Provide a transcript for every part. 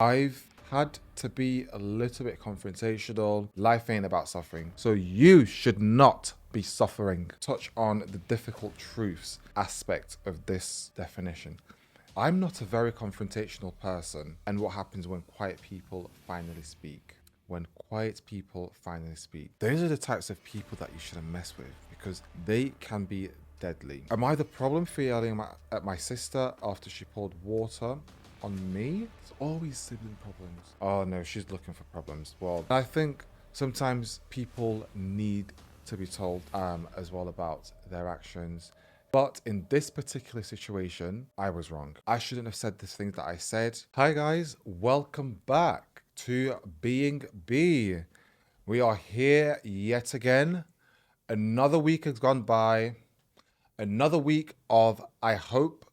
I've had to be a little bit confrontational. Life ain't about suffering. So you should not be suffering. Touch on the difficult truths aspect of this definition. I'm not a very confrontational person, and what happens when quiet people finally speak? When quiet people finally speak, those are the types of people that you shouldn't mess with because they can be deadly. Am I the problem for yelling at my sister after she poured water on me? It's always sibling problems. Oh no, she's looking for problems. Well, I think sometimes people need to be told as well about their actions. But in this particular situation, I was wrong. I shouldn't have said the things that I said. Hi guys, welcome back to Being B. We are here yet again. Another week has gone by. Another week of, I hope,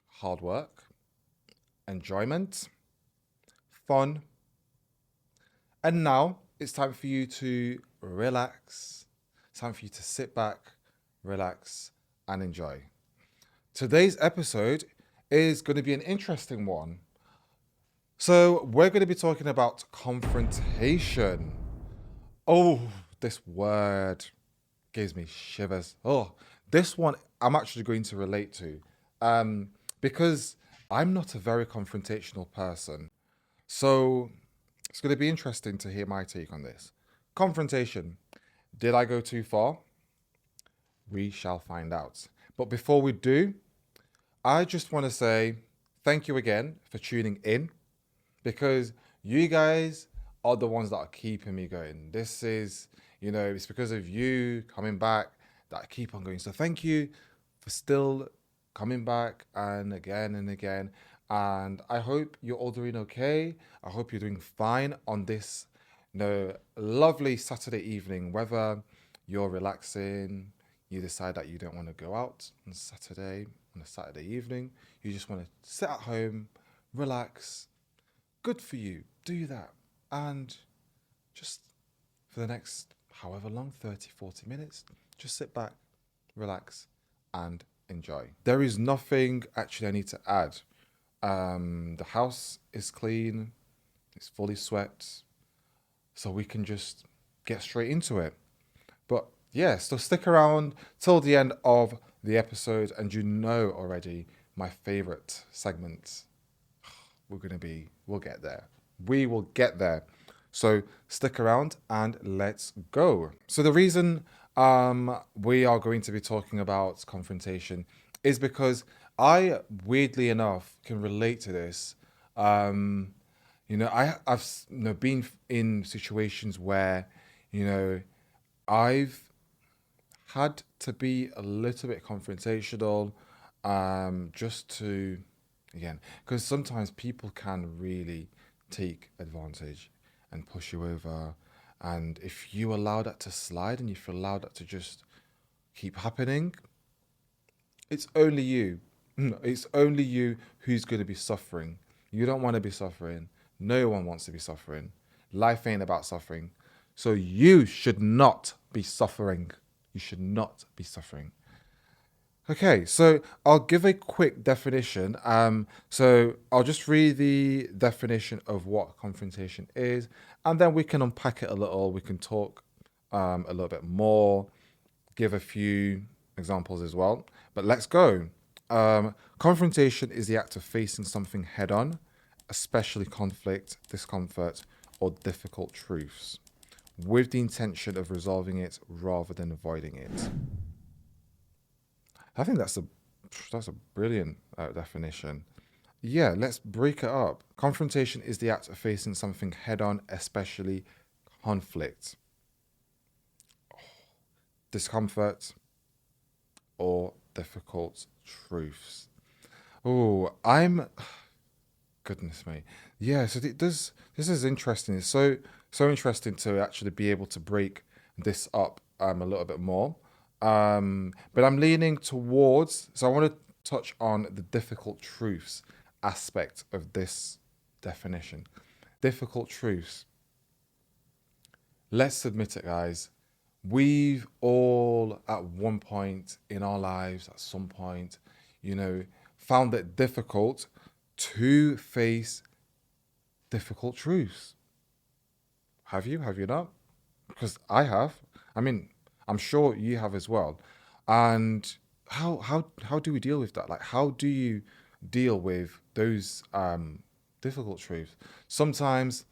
hard work, enjoyment, fun. And now it's time for you to relax. It's time for you to sit back, relax, and enjoy. Today's episode is going to be an interesting one. So, we're going to be talking about confrontation. Oh, this word gives me shivers. Oh, this one I'm actually going to relate to because I'm not a very confrontational person. So, it's going to be interesting to hear my take on this. Confrontation. Did I go too far? We shall find out. But before we do, I just want to say thank you again for tuning in because you guys are the ones that are keeping me going. This is, it's because of you coming back that I keep on going. So thank you for still coming back and again and again. And I hope you're all doing okay. I hope you're doing fine on this, lovely Saturday evening, whether you're relaxing, you decide that you don't want to go out on a Saturday evening, you just want to sit at home, relax. Good for you. Do that. And just for the next however long, 30, 40 minutes, just sit back, relax, and enjoy. There is nothing actually I need to add. The house is clean, it's fully swept, so we can just get straight into it. But yeah, so stick around till the end of the episode, and you know already my favorite segment. We'll get there. We will get there. So stick around and let's go. So the reason we are going to be talking about confrontation is because I, weirdly enough, can relate to this. I've been in situations where, I've had to be a little bit confrontational, just to, again, because sometimes people can really take advantage and push you over. And if you allow that to slide and if you allow that to just keep happening, it's only you. It's only you who's going to be suffering. You don't want to be suffering. No one wants to be suffering. Life ain't about suffering. So you should not be suffering. You should not be suffering. Okay, so I'll give a quick definition. So I'll just read the definition of what confrontation is, and then we can unpack it a little. We can talk a little bit more, give a few examples as well. But let's go. Confrontation is the act of facing something head on, especially conflict, discomfort, or difficult truths, with the intention of resolving it rather than avoiding it. I think that's a brilliant definition. Yeah, let's break it up. Confrontation is the act of facing something head on, especially conflict, discomfort, or difficult truths. Oh, goodness me. Yeah, so this is interesting. It's so interesting to actually be able to break this up a little bit more. But I'm leaning towards, so I want to touch on the difficult truths aspect of this definition. Difficult truths. Let's admit it, guys. We've all, at one point in our lives, at some point, found it difficult to face difficult truths. Have you? Have you not? Because I have. I mean, I'm sure you have as well. And how do we deal with that? Like, how do you deal with those difficult truths? Sometimes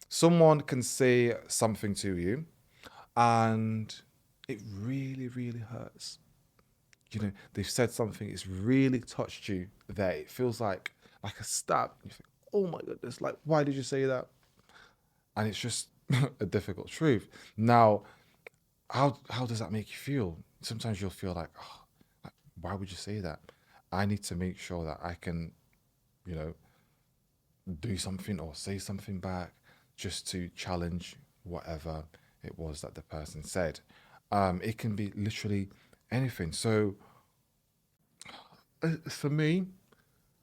someone can say something to you, and it really, really hurts. They've said something, it's really touched you there. It feels like a stab. You think, oh my goodness, like why did you say that? And it's just a difficult truth. Now, how does that make you feel? Sometimes you'll feel like, oh, like, why would you say that? I need to make sure that I can, you know, do something or say something back just to challenge whatever it was that the person said. It can be literally anything. So for me,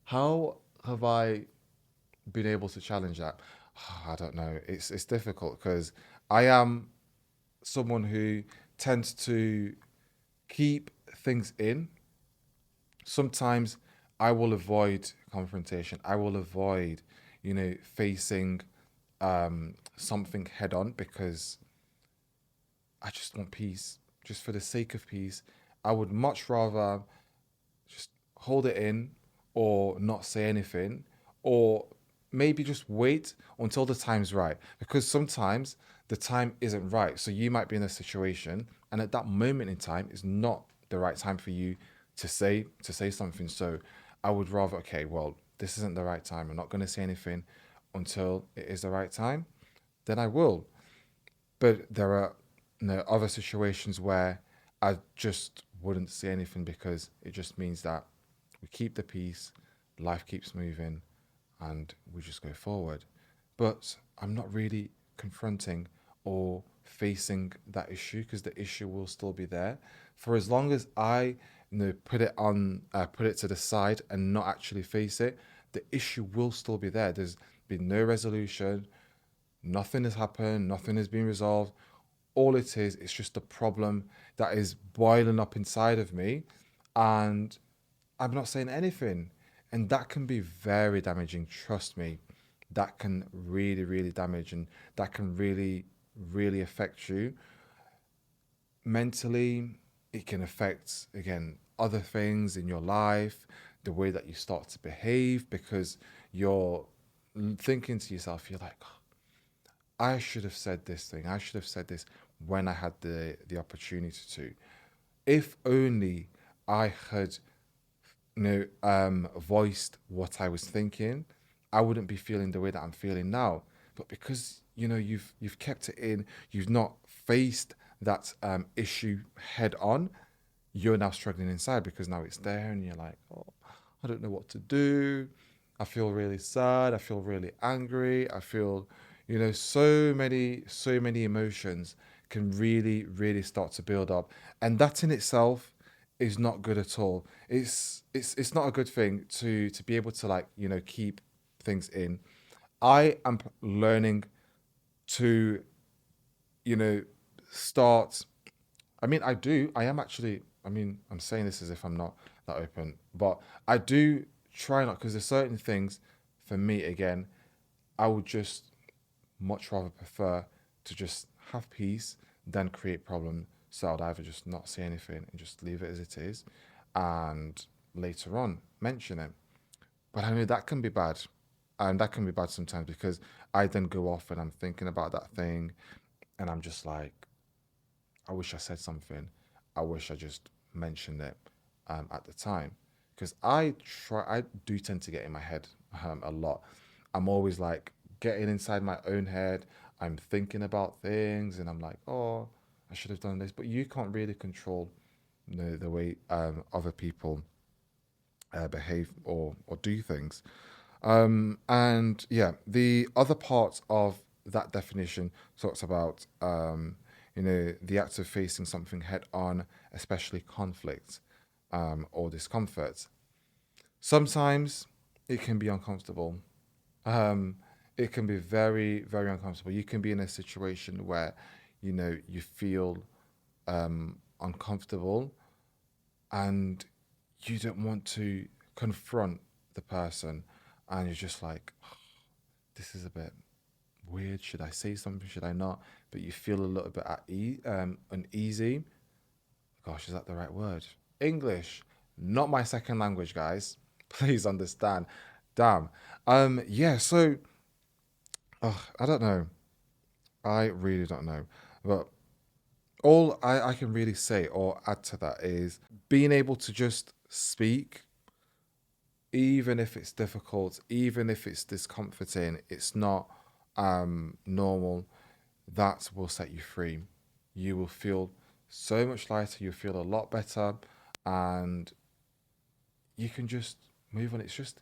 how have I been able to challenge that? I don't know. It's difficult because I am someone who tends to keep things in. Sometimes I will avoid confrontation. I will avoid, facing something head on because I just want peace. Just for the sake of peace, I would much rather just hold it in or not say anything or maybe just wait until the time's right because sometimes the time isn't right. So you might be in a situation and at that moment in time is not the right time for you to say something. So I would rather, okay, well, this isn't the right time. I'm not going to say anything until it is the right time. Then I will. But there are other situations where I just wouldn't say anything because it just means that we keep the peace, life keeps moving, and we just go forward. But I'm not really confronting or facing that issue because the issue will still be there. For as long as I put it to the side and not actually face it, the issue will still be there. There's been no resolution, nothing has happened, nothing has been resolved. All it is, it's just a problem that is boiling up inside of me, and I'm not saying anything. And that can be very damaging, trust me. That can really, really damage and that can really, really affect you mentally. It can affect, again, other things in your life, the way that you start to behave because you're thinking to yourself, you're like, "Oh, I should have said this thing. I should have said this when I had the opportunity to. If only I had voiced what I was thinking, I wouldn't be feeling the way that I'm feeling now. But because you've kept it in, you've not faced that issue head on, you're now struggling inside because now it's there and you're like, oh, I don't know what to do. I feel really sad. I feel really angry. I feel, so many emotions can really, really start to build up. And that in itself is not good at all. It's not a good thing to be able to like, keep things in. I am learning to, you know, start I mean, I do. I am actually. I mean, I'm saying this as if I'm not that open, but I do try not because there's certain things for me. Again, I would just much rather prefer to just have peace than create problems. So I'd either just not say anything and just leave it as it is, and later on mention it. But I know that can be bad, and that can be bad sometimes because I then go off and I'm thinking about that thing, and I'm just like, I wish I said something. I wish I just mentioned it at the time. Because I do tend to get in my head a lot. I'm always like getting inside my own head. I'm thinking about things and I'm like, oh, I should have done this. But you can't really control the way other people behave or do things. And yeah, the other part of that definition talks about, the act of facing something head on, especially conflict or discomfort. Sometimes it can be uncomfortable. Um, it can be very, very uncomfortable. You can be in a situation where, you feel uncomfortable and you don't want to confront the person and you're just like, this is a bit weird. Should I say something? Should I not? But you feel a little bit uneasy. Gosh, is that the right word? English, not my second language, guys. Please understand. Damn. Yeah. So, I don't know. I really don't know. But all I can really say or add to that is being able to just speak, even if it's difficult, even if it's discomforting, it's not normal, that will set you free. You will feel so much lighter, you feel a lot better, and you can just move on. It's just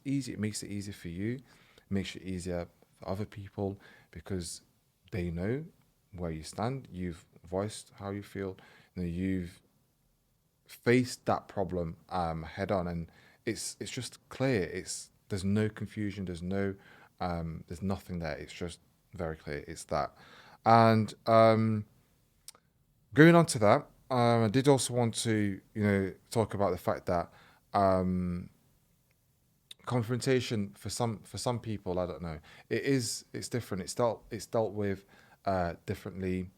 easy. It makes it easier for you. It makes it easier for other people because they know where you stand. You've voiced how you feel. You've faced that problem head on, and it's just clear. There's no confusion. There's nothing there. It's just very clear. It's that, and going on to that, I did also want to talk about the fact that um, confrontation for some people, I don't know, it's different. It's dealt with differently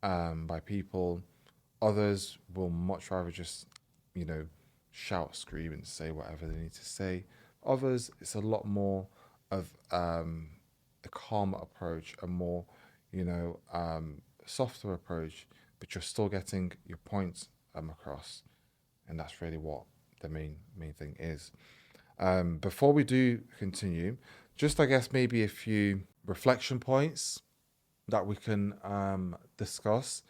by people. Others will much rather just you know shout, scream, and say whatever they need to say. Others, it's a lot more of a calmer approach, a more softer approach, but you're still getting your points across, and that's really what the main thing is. Before we do continue, just I guess maybe a few reflection points that we can discuss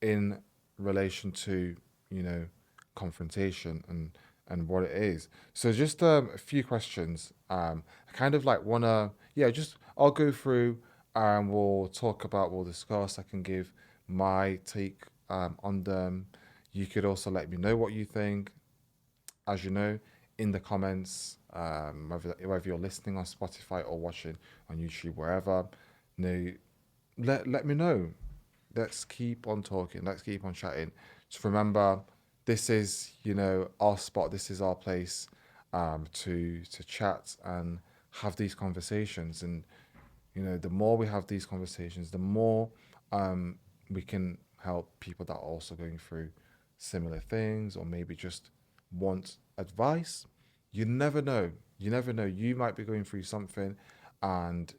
in relation to you know confrontation and what it is. So just a few questions. I kind of like wanna just I'll go through and we'll discuss. I can give my take on them. You could also let me know what you think, as you know, in the comments, whether you're listening on Spotify or watching on YouTube, wherever. No, let me know. Let's keep on talking. Let's keep on chatting. Just remember, this is our spot. This is our place to chat and have these conversations. And the more we have these conversations, the more we can help people that are also going through similar things, or maybe just want advice. You never know. You never know. You might be going through something, and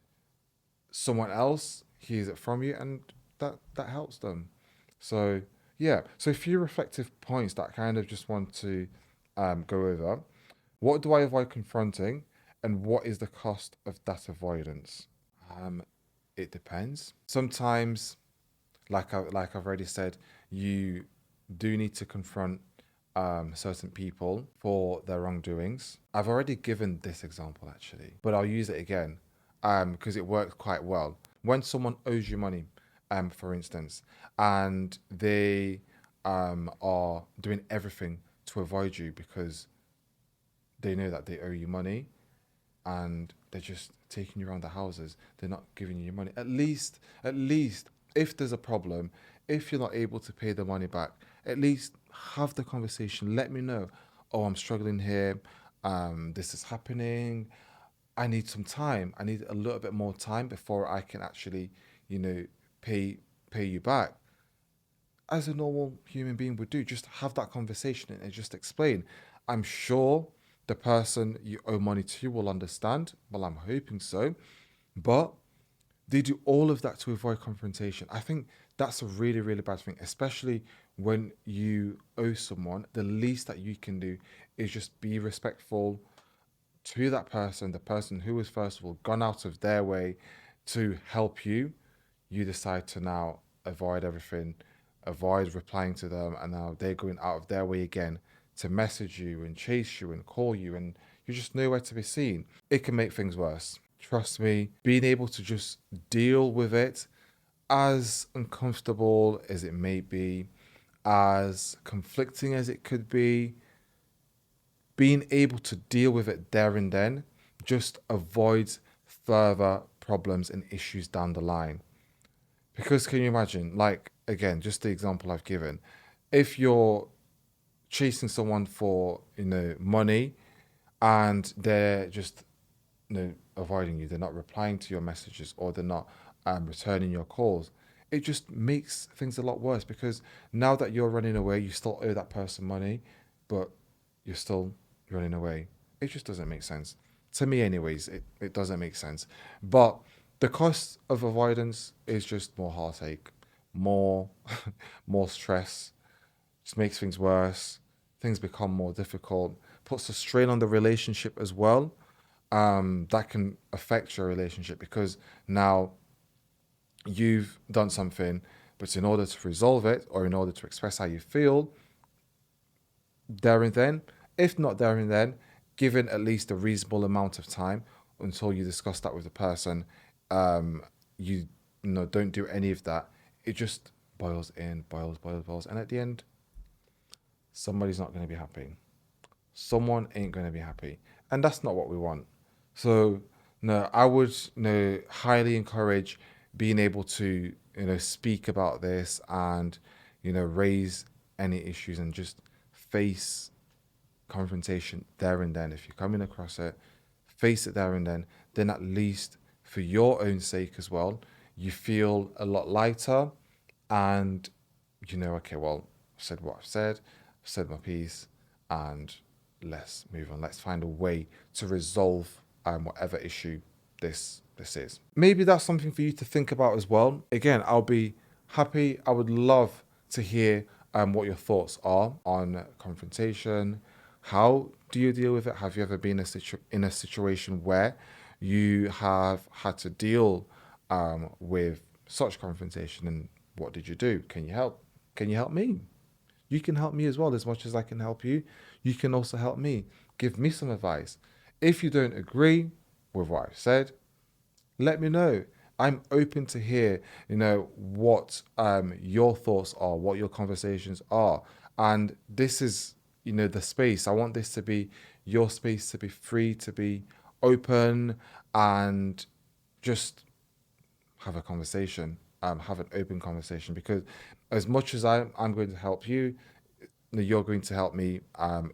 someone else hears it from you, and that helps them. So yeah. So a few reflective points that I kind of just want to go over. What do I avoid confronting, and what is the cost of that avoidance? Um, it depends. Sometimes, like I've already said, you do need to confront certain people for their wrongdoings. I've already given this example actually, but I'll use it again because it works quite well. When someone owes you money, for instance, and they are doing everything to avoid you because they know that they owe you money, and they're just taking you around the houses. They're not giving you your money. At least, if there's a problem, if you're not able to pay the money back, at least have the conversation. Let me know. Oh, I'm struggling here. This is happening. I need some time. I need a little bit more time before I can actually, you know, pay pay you back. As a normal human being would do, just have that conversation and just explain. I'm sure the person you owe money to will understand. Well, I'm hoping so. But they do all of that to avoid confrontation. I think that's a really, really bad thing, especially when you owe someone. The least that you can do is just be respectful to that person, the person who has first of all gone out of their way to help you. You decide to now avoid everything, avoid replying to them, and now they're going out of their way again to message you and chase you and call you, and you're just nowhere to be seen. It can make things worse. Trust me, being able to just deal with it, as uncomfortable as it may be, as conflicting as it could be, being able to deal with it there and then just avoids further problems and issues down the line. Because can you imagine, like, again, just the example I've given, if you're chasing someone for, money, and they're just avoiding you, they're not replying to your messages, or they're not returning your calls, it just makes things a lot worse, because now that you're running away, you still owe that person money, but you're still running away. It just doesn't make sense. To me, anyways, it doesn't make sense. But the cost of avoidance is just more heartache, more more stress, just makes things worse. Things become more difficult, puts a strain on the relationship as well. That can affect your relationship, because now you've done something, but in order to resolve it, or in order to express how you feel there and then, if not there and then, given at least a reasonable amount of time until you discuss that with the person, um, you don't do any of that. It just boils in, boils, and at the end, somebody's not going to be happy. Someone ain't going to be happy, and that's not what we want. So no, I would highly encourage being able to speak about this, and raise any issues, and just face confrontation there and then. If you're coming across it, face it there and then at least for your own sake as well, you feel a lot lighter, and okay, well, I've said what I've said my piece, and let's move on. Let's find a way to resolve whatever issue this is. Maybe that's something for you to think about as well. Again, I'll be happy. I would love to hear what your thoughts are on confrontation. How do you deal with it? Have you ever been in a situation where you have had to deal with such confrontation, and what did you do? Can you help? Can you help me? You can help me as well. As much as I can help you, you can also help me. Give me some advice. If you don't agree with what I've said, let me know. I'm open to hear, what your thoughts are, what your conversations are. And this is, the space. I want this to be your space, to be free, to be open, and just have a conversation, have an open conversation, because as much as I'm going to help you, you're going to help me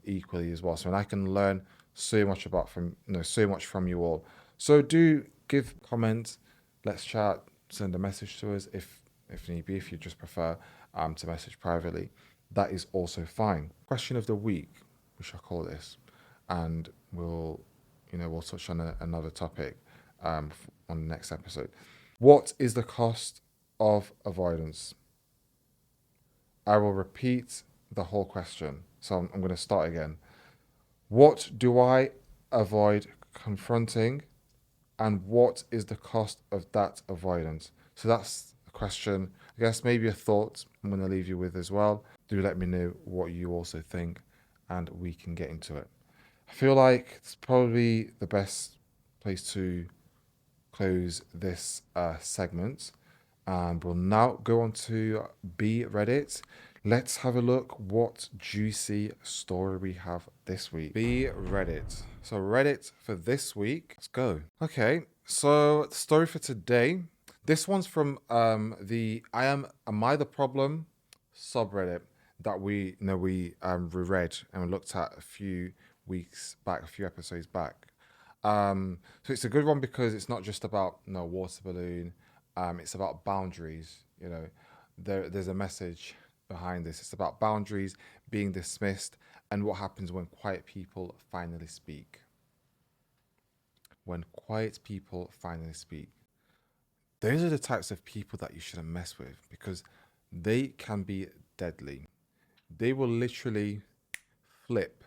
equally as well. So, and I can learn so much from you all. So do give comments, let's chat, send a message to us if need be. If you just prefer to message privately, that is also fine. Question of the week, we shall call this, and we'll touch on another topic on the next episode. What is the cost of avoidance? I will repeat the whole question. So I'm going to start again. What do I avoid confronting, and what is the cost of that avoidance? So that's a question. I guess maybe a thought I'm going to leave you with as well. Do let me know what you also think, and we can get into it. I feel like it's probably the best place to close this segment. And we'll now go on to Be Reddit. Let's have a look what juicy story we have this week. Be Reddit. So Reddit for this week. Let's go. Okay, so the story for today. This one's from the Am I the Problem subreddit that we reread and we looked at a few weeks back, a few episodes back. So it's a good one because it's not just about water balloon. It's about boundaries. There's a message behind this. It's about boundaries being dismissed, and what happens when quiet people finally speak. When quiet people finally speak. Those are the types of people that you shouldn't mess with, because they can be deadly. They will literally flip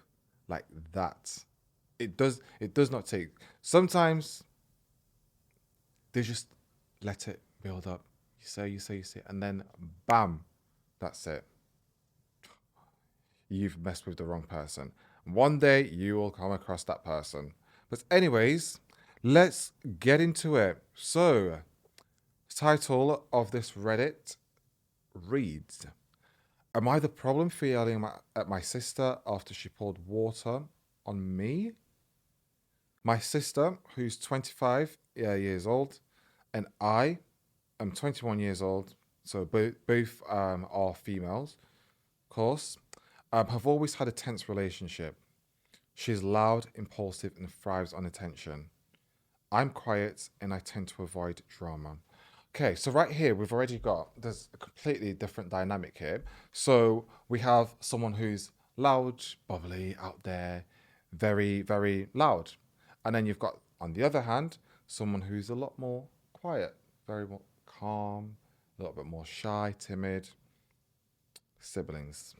like that. It does not take. Sometimes they just let it build up. You say, and then bam, that's it. You've messed with the wrong person. One day you will come across that person. But anyways, let's get into it. So, title of this Reddit reads, Am I the problem for yelling at my sister after she poured water on me? My sister, who's 25 years old, and I am 21 years old, so both are females, of course, have always had a tense relationship. She's loud, impulsive, and thrives on attention. I'm quiet and I tend to avoid drama. Okay, so right here we've already got there's a completely different dynamic here. So we have someone who's loud, bubbly, out there, very, very loud. And then you've got on the other hand, someone who's a lot more quiet, very more calm, a little bit more shy, timid. Siblings.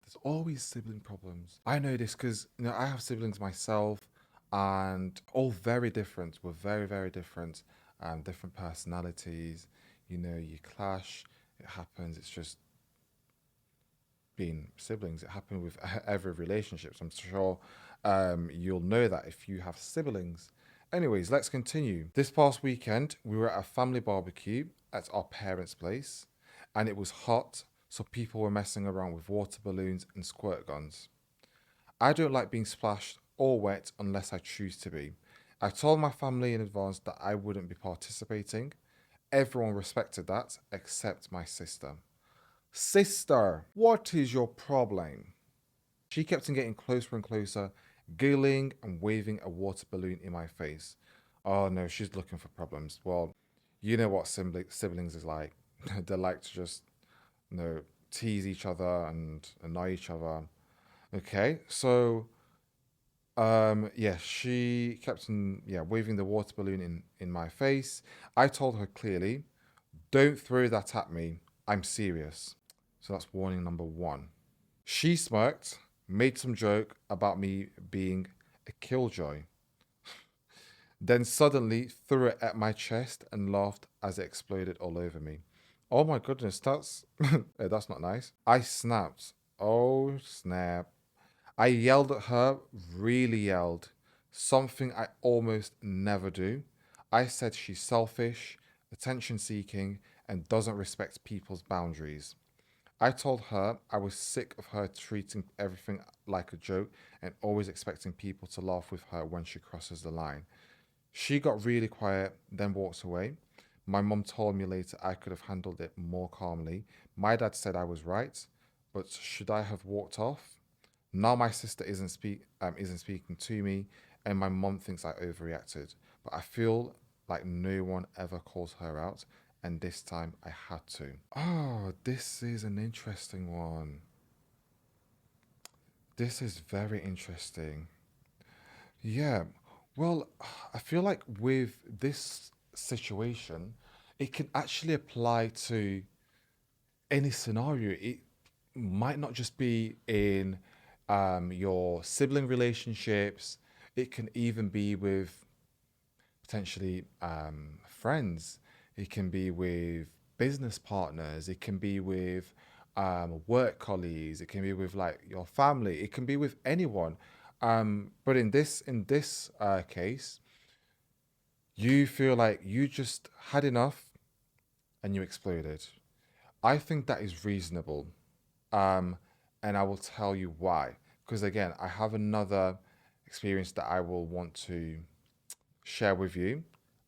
There's always sibling problems. I know this because I have siblings myself, and all very different. We're very, very different. Different personalities. You clash. It happens. It's just being siblings. It happens with every relationship. So I'm sure you'll know that if you have siblings. Anyways, let's continue. This past weekend, we were at a family barbecue at our parents' place, and it was hot, so people were messing around with water balloons and squirt guns. I don't like being splashed or wet unless I choose to be. I told my family in advance that I wouldn't be participating. Everyone respected that except my sister. Sister, what is your problem? She kept on getting closer and closer, giggling and waving a water balloon in my face. Oh no, she's looking for problems. Well, you know what siblings is like. They like to just, tease each other and annoy each other. Okay, so yeah, she kept on waving the water balloon in my face. I told her clearly, don't throw that at me. I'm serious. So that's warning number one. She smirked, made some joke about me being a killjoy, then suddenly threw it at my chest and laughed as it exploded all over me. Oh my goodness, that's that's not nice. I snapped. Oh snap. I yelled at her, really yelled, something I almost never do. I said she's selfish, attention seeking, and doesn't respect people's boundaries. I told her I was sick of her treating everything like a joke and always expecting people to laugh with her when she crosses the line. She got really quiet, then walked away. My mum told me later I could have handled it more calmly. My dad said I was right, but should I have walked off? Now my sister isn't speaking to me, and my mum thinks I overreacted. But I feel like no one ever calls her out, and this time I had to. Oh, this is an interesting one. This is very interesting. Yeah. Well, I feel like with this situation, it can actually apply to any scenario. It might not just be in your sibling relationships, it can even be with potentially friends, it can be with business partners, it can be with work colleagues, it can be with like your family, it can be with anyone. But in this case, you feel like you just had enough and you exploded. I think that is reasonable. Um, and I will tell you why. Because again, I have another experience that I will want to share with you.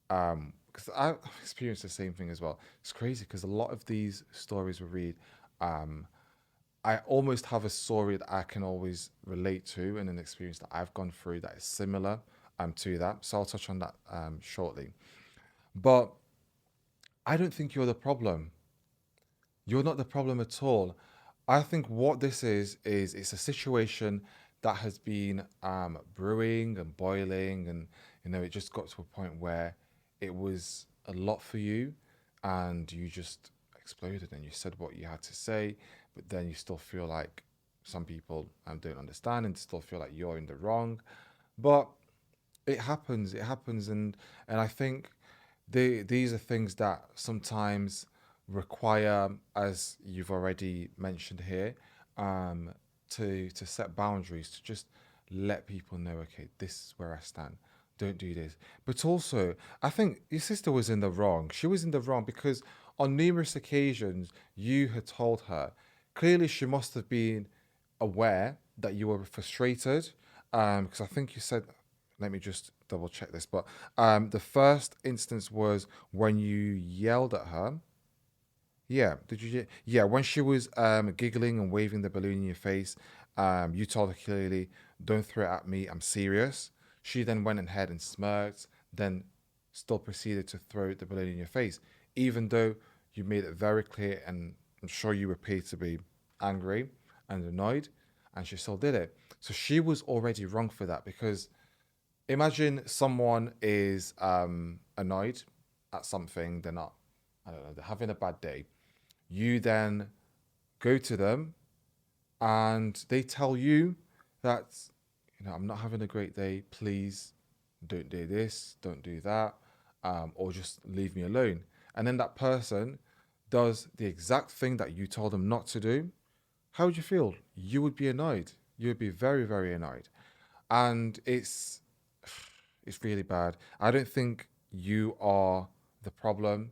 Because I've experienced the same thing as well. It's crazy because a lot of these stories we read, um, I almost have a story that I can always relate to and an experience that I've gone through that is similar to that. So I'll touch on that shortly. But I don't think you're the problem. You're not the problem at all. I think what this is it's a situation that has been brewing and boiling, and it just got to a point where it was a lot for you, and you just exploded and you said what you had to say, but then you still feel like some people don't understand and still feel like you're in the wrong. But it happens, and I think these are things that sometimes require, as you've already mentioned here, um, to set boundaries, to just let people know, okay, this is where I stand. Don't do this. But also, I think your sister was in the wrong. She was in the wrong because on numerous occasions you had told her. Clearly, she must have been aware that you were frustrated. Because I think you said, let me just double check this, but the first instance was when you yelled at her. Yeah, did you? Yeah, when she was giggling and waving the balloon in your face, you told her clearly, "Don't throw it at me. I'm serious." She then went ahead and smirked, then still proceeded to throw the balloon in your face, even though you made it very clear, and I'm sure you were paid to be angry and annoyed, and she still did it. So she was already wrong for that, because imagine someone is annoyed at something, they're not, I don't know, they're having a bad day. You then go to them and they tell you that, I'm not having a great day. Please don't do this, don't do that, or just leave me alone. And then that person does the exact thing that you told them not to do. How would you feel? You would be annoyed. You would be very, very annoyed. And it's really bad. I don't think you are the problem.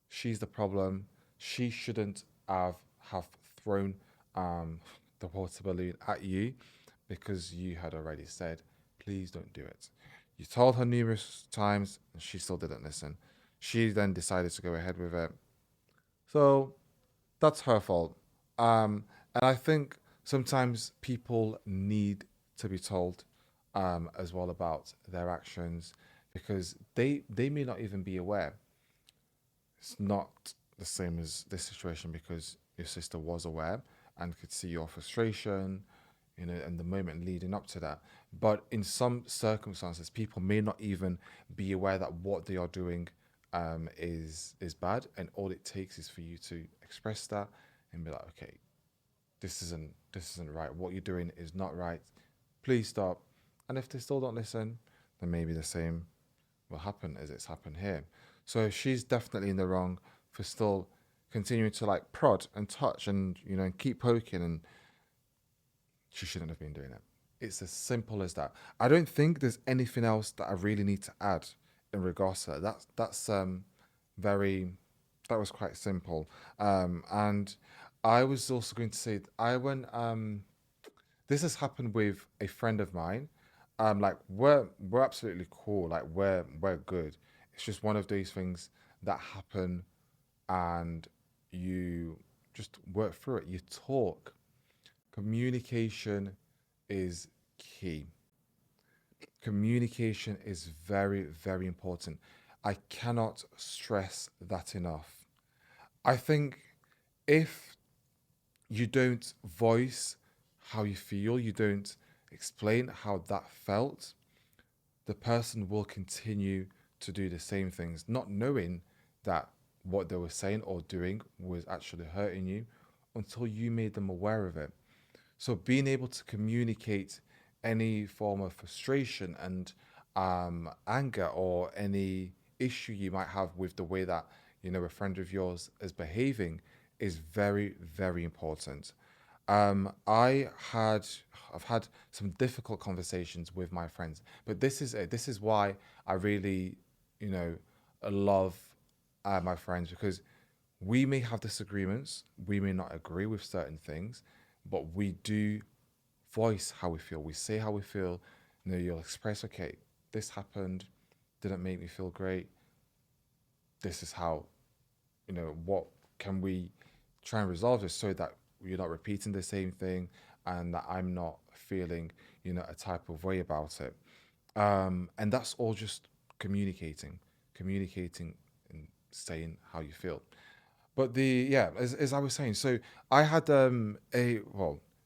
She's the problem. She shouldn't have thrown um, the water balloon at you, because you had already said, please don't do it. You told her numerous times and she still didn't listen. She then decided to go ahead with it. So that's her fault. And I think sometimes people need to be told as well about their actions, because they may not even be aware. It's not the same as this situation, because your sister was aware and could see your frustration, and the moment leading up to that. But in some circumstances, people may not even be aware that what they are doing is bad, and all it takes is for you to express that and be like, okay, this isn't right. What you're doing is not right. Please stop. And if they still don't listen, then maybe the same will happen as it's happened here. So she's definitely in the wrong for still continuing to like prod and touch and and keep poking, and she shouldn't have been doing it. It's as simple as that. I don't think there's anything else that I really need to add in regards to that. That's very that was quite simple. And I was also going to say I went this has happened with a friend of mine. Like we're absolutely cool. Like we're good. It's just one of those things that happen, and you just work through it. You talk. Communication is key. Communication is very, very important. I cannot stress that enough. I think if you don't voice how you feel, you don't explain how that felt, the person will continue to do the same things, not knowing that what they were saying or doing was actually hurting you until you made them aware of it. So being able to communicate any form of frustration and anger, or any issue you might have with the way that a friend of yours is behaving, is very, very important. Um, I had I've had some difficult conversations with my friends, but this is it. This is why I really, you know, love my friends, because we may have disagreements, we may not agree with certain things, but we do voice how we feel. We say how we feel. You'll express, okay, this happened, didn't make me feel great. This is how, what can we try and resolve this, so that you're not repeating the same thing, and that I'm not feeling, a type of way about it. And that's all just communicating and saying how you feel. But as I was saying, so I had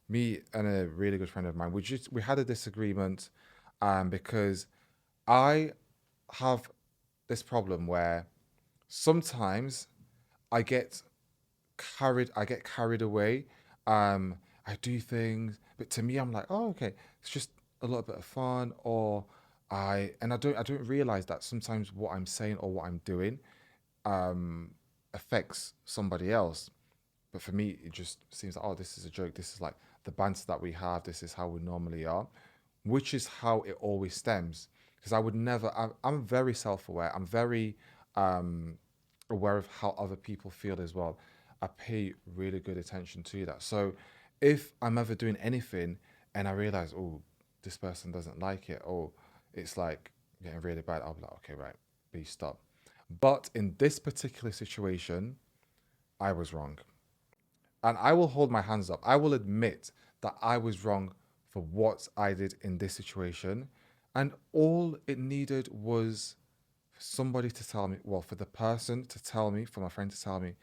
me and a really good friend of mine, we had a disagreement, because I have this problem where sometimes I get I get carried away. I do things, but to me, I'm like, oh, okay, it's just a little bit of fun, or I don't realize that sometimes what I'm saying or what I'm doing um affects somebody else. But for me, it just seems like, oh, this is a joke. This is like the banter that we have. This is how we normally are, which is how it always stems. Because I would never, I'm very self aware. I'm very um, aware of how other people feel as well. I pay really good attention to that. So if I'm ever doing anything and I realize, oh, this person doesn't like it, or it's like getting really bad, I'll be like, okay, right, please stop. But in this particular situation, I was wrong. And I will hold my hands up. I will admit that I was wrong for what I did in this situation. And all it needed was for somebody to tell me, well, for the person to tell me, for my friend to tell me,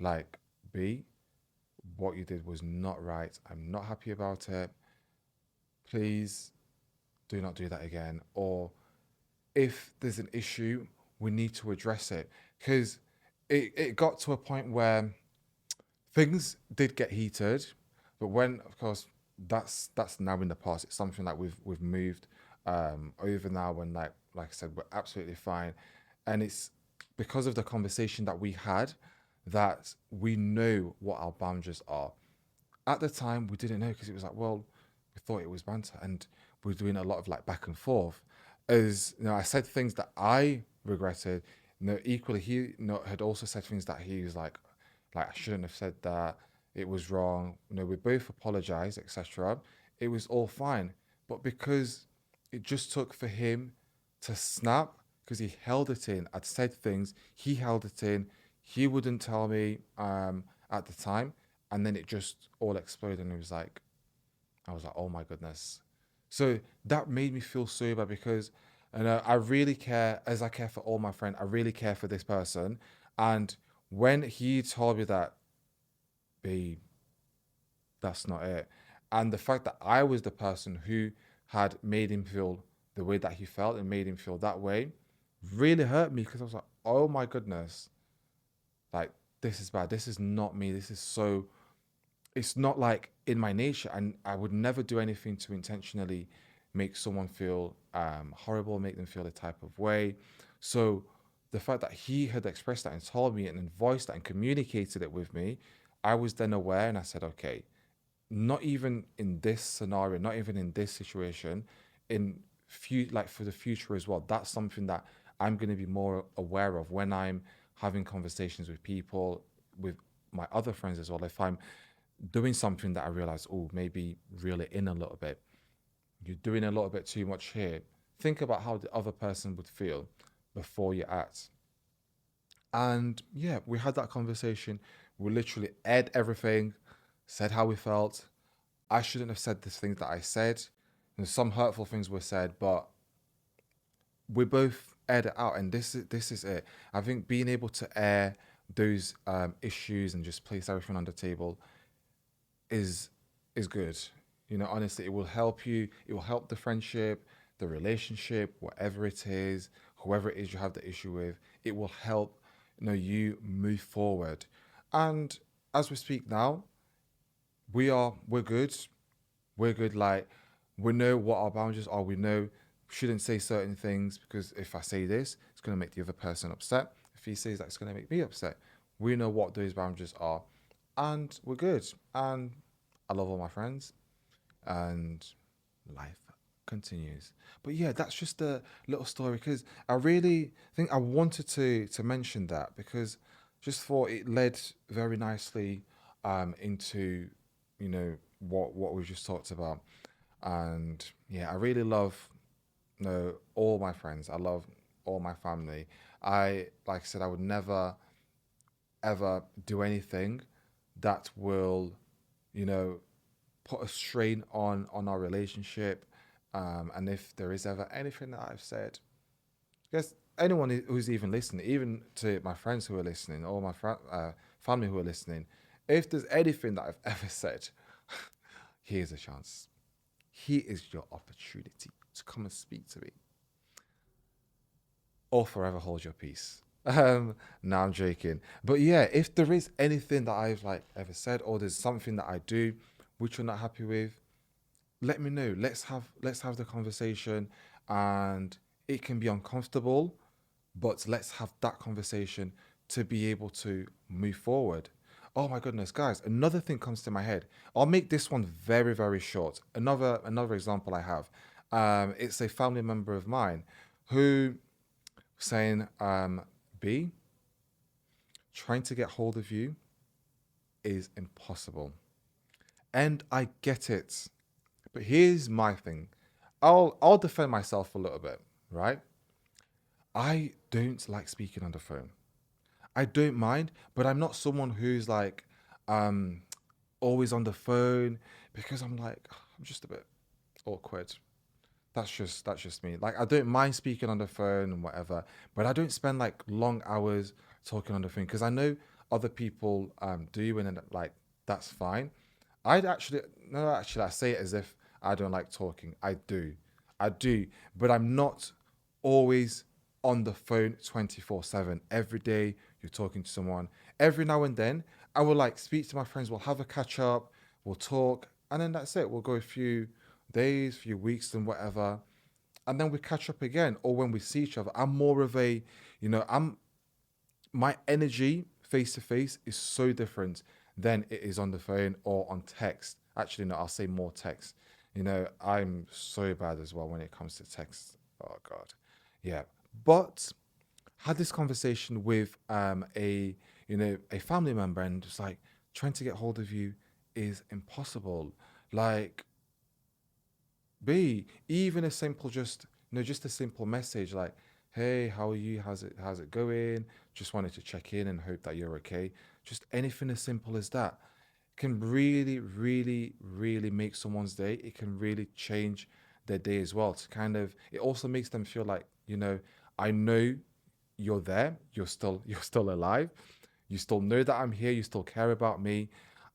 like, B, what you did was not right. I'm not happy about it. Please do not do that again. Or if there's an issue, we need to address it. Because it got to a point where things did get heated, but when, of course, that's now in the past. It's something that we've moved over now, and like I said, we're absolutely fine. And it's because of the conversation that we had that we know what our boundaries are. At the time, we didn't know because it was like, well, we thought it was banter, and we were doing a lot of like back and forth. As you know, I said things that I regretted. You know, equally, he had also said things that he was like I shouldn't have said that. It was wrong. You know, we both apologized, etc. It was all fine, but because it just took for him to snap, because he held it in. I'd said things, he held it in. He wouldn't tell me at the time, and then it just all exploded, and it was like, I was like, oh my goodness. So that made me feel so bad because, and I really care, as I care for all my friends, I really care for this person. And when he told me that, babe, that's not it. And the fact that I was the person who had made him feel the way that he felt and made him feel that way really hurt me because I was like, oh my goodness, like, this is bad. This is not me. This is so, it's not like in my nature, and I would never do anything to intentionally make someone feel horrible, make them feel a type of way. So the fact that he had expressed that and told me and then voiced that and communicated it with me, I was then aware and I said, okay, not even in this scenario, not even in this situation, in like for the future as well. That's something that I'm going to be more aware of when I'm having conversations with people, with my other friends as well. If I'm doing something that I realize, oh, maybe reel it in a little bit. You're doing a little bit too much here. Think about how the other person would feel before you act. And yeah, we had that conversation. We literally aired everything, said how we felt. I shouldn't have said the things that I said. And some hurtful things were said, but we both aired it out, and this is it. I think being able to air those issues and just place everything on the table is is good. You know, honestly, it will help you. It will help the friendship, the relationship, whatever it is, whoever it is you have the issue with. It will help, you move forward. And as we speak now, we're good. We're good. Like, we know what our boundaries are. We know we shouldn't say certain things because if I say this, it's gonna make the other person upset. If he says that, it's gonna make me upset. We know what those boundaries are, and we're good. And I love all my friends, and life continues. But yeah, that's just a little story because I really think I wanted to mention that because just thought it led very nicely into what we just talked about. And yeah, I really love all my friends. I love all my family. I like I said, I would never ever do anything that will, you know, put a strain on our relationship. And if there is ever anything that I've said, because anyone who's even listening, even to my friends who are listening, or my family who are listening, if there's anything that I've ever said, here's a chance. Here is your opportunity to come and speak to me, or forever hold your peace. No, I'm joking. But yeah, if there is anything that I've like ever said, or there's something that I do which you're not happy with, let me know. Let's have the conversation, and it can be uncomfortable, but let's have that conversation to be able to move forward. Oh my goodness, guys! Another thing comes to my head. I'll make this one very very short. Another example I have. It's a family member of mine who saying, "B, trying to get hold of you is impossible," and I get it. But here's my thing. I'll defend myself a little bit, right? I don't like speaking on the phone. I don't mind, but I'm not someone who's like um always on the phone because I'm like I'm just a bit awkward. That's just me. Like I don't mind speaking on the phone and whatever, but I don't spend like long hours talking on the phone because I know other people do, and then, like that's fine. I'd actually no, actually I say it as if I don't like talking. I do, but I'm not always on the phone 24/7. Every day you're talking to someone. Every now and then I will like speak to my friends. We'll have a catch up. We'll talk, and then that's it. We'll go a few days, few weeks, and whatever, and then we catch up again. Or when we see each other, I'm more of a, I'm my energy face to face is so different than it is on the phone or on text. Actually, no, I'll say more text. I'm so bad as well when it comes to text. Oh God, yeah. But had this conversation with a family member, and it's like trying to get hold of you is impossible. Like B, even a simple just a simple message like, "Hey, how are you? How's it going? Just wanted to check in and hope that you're okay." Just anything as simple as that can really, really, really make someone's day. It can really change their day as well. To kind of, it also makes them feel like, I know you're there, you're still alive, you still know that I'm here, you still care about me.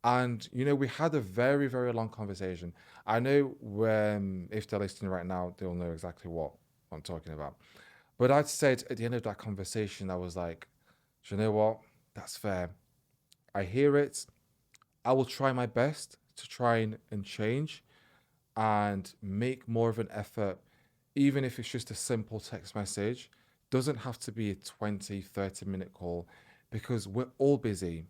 And we had a very, very long conversation. I know when, if they're listening right now, they'll know exactly what I'm talking about. But I'd said at the end of that conversation, I was like, "Do you know what, that's fair, I hear it. I will try my best to try and change and make more of an effort, even if it's just a simple text message. Doesn't have to be a 20, 30-minute call because we're all busy.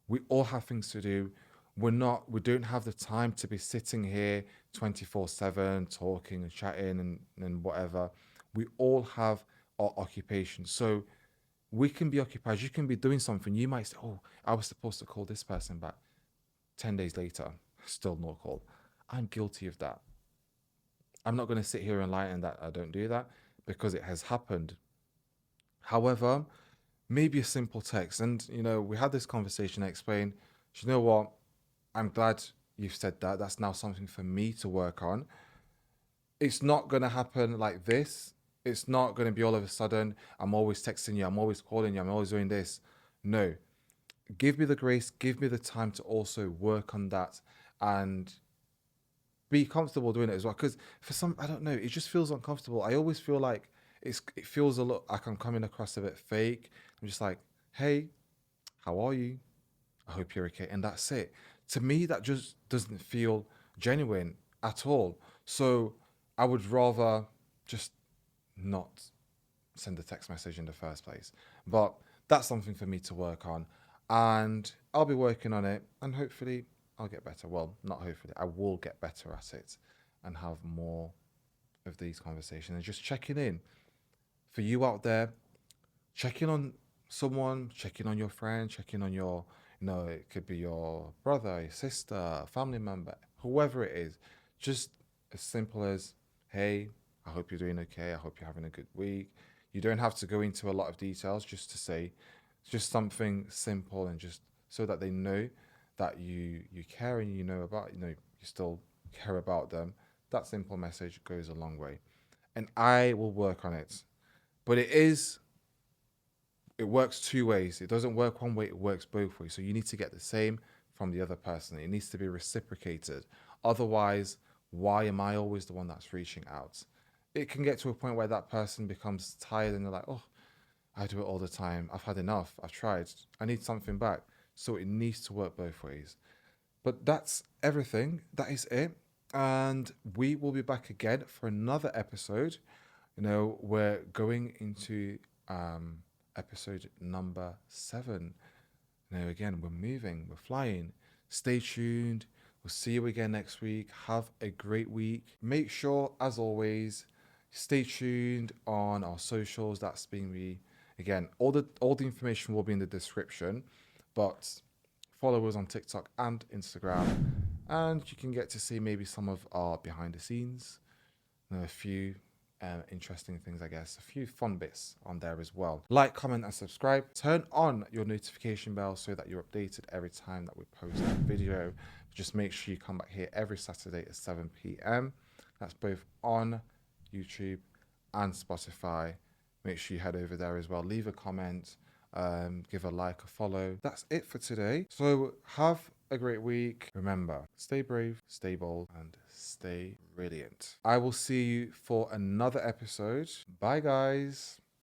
We all have things to do. We don't have the time to be sitting here 24/7 talking and chatting and whatever. We all have our occupations. So we can be occupied. You can be doing something. You might say, "Oh, I was supposed to call this person back." 10 days later, still no call. I'm guilty of that. I'm not going to sit here and lie and that I don't do that because it has happened. However, maybe a simple text. And, we had this conversation. I explained, "Do you know what? I'm glad you've said that. That's now something for me to work on. It's not going to happen like this. It's not going to be all of a sudden, I'm always texting you, I'm always calling you, I'm always doing this. No, give me the grace, give me the time to also work on that and be comfortable doing it as well." Because for some, I don't know, it just feels uncomfortable. I always feel like it feels a lot like I'm coming across a bit fake. I'm just like, "Hey, how are you? I hope you're okay," and that's it. To me, that just doesn't feel genuine at all. So I would rather just not send a text message in the first place. But that's something for me to work on. And I'll be working on it. And hopefully I'll get better. Well, not hopefully, I will get better at it and have more of these conversations and just checking in. For you out there, checking on someone, checking on your friend, checking on your, it could be your brother, your sister, family member, whoever it is. Just as simple as, "Hey, I hope you're doing okay. I hope you're having a good week." You don't have to go into a lot of details, just to say just something simple and just so that they know that you care and about, you still care about them. That simple message goes a long way. And I will work on it. But it works two ways. It doesn't work one way, it works both ways. So you need to get the same from the other person. It needs to be reciprocated. Otherwise, why am I always the one that's reaching out? It can get to a point where that person becomes tired and they're like, "Oh, I do it all the time. I've had enough. I've tried. I need something back." So it needs to work both ways. But that's everything. That is it. And we will be back again for another episode. We're going into episode number 7. Again, we're moving, we're flying. Stay tuned. We'll see you again next week. Have a great week. Make sure, as always, stay tuned on our socials. That's being again, all the information will be in the description, but follow us on TikTok and Instagram, and you can get to see maybe some of our behind the scenes, a few interesting things, I guess, a few fun bits on there as well. Like, comment, and subscribe. Turn on your notification bell so that you're updated every time that we post a video. Just make sure you come back here every Saturday at 7 p.m. That's both on YouTube, and Spotify. Make sure you head over there as well. Leave a comment, give a like, a follow. That's it for today. So have a great week. Remember, stay brave, stay bold, and stay brilliant. I will see you for another episode. Bye, guys.